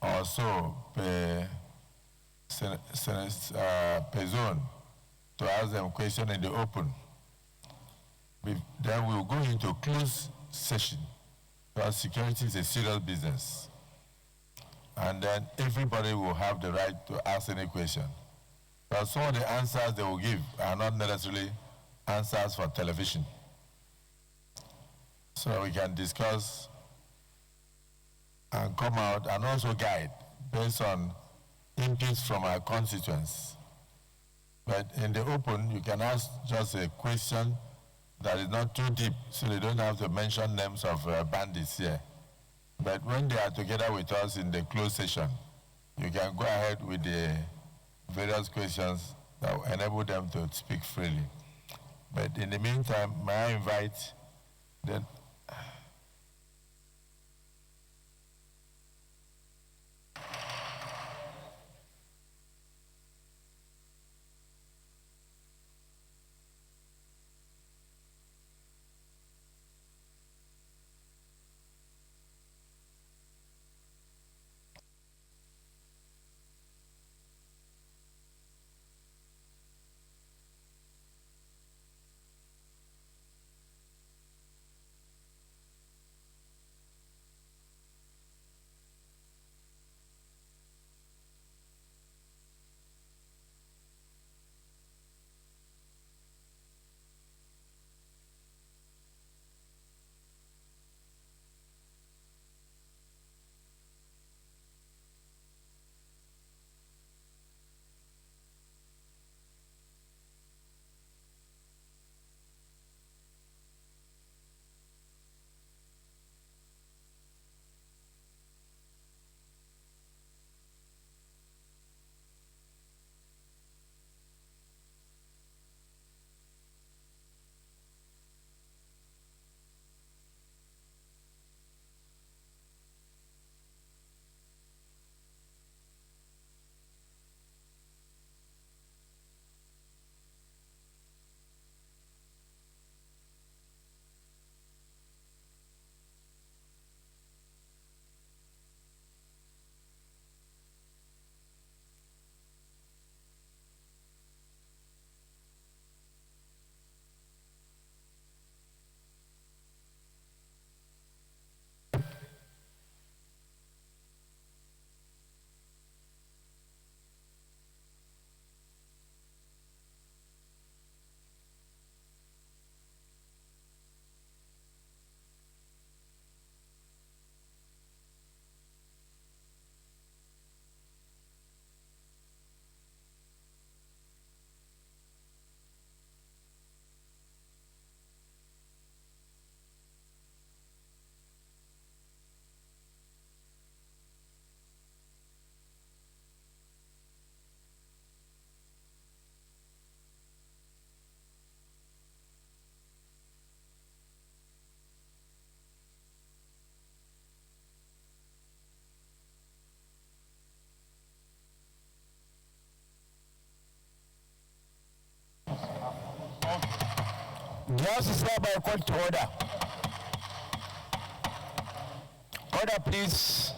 or so per zone to ask them questions in the open. Then we'll go into closed session because security is a serious business. And then everybody will have the right to ask any question. But some of the answers they will give are not necessarily answers for television. So we can discuss and come out and also guide based on inputs from our constituents. But in the open, you can ask just a question that is not too deep, so they don't have to mention names of bandits here. But when they are together with us in the closed session, you can go ahead with the various questions that will enable them to speak freely. But in the meantime, may I invite the The House is hereby called to order. Order, please.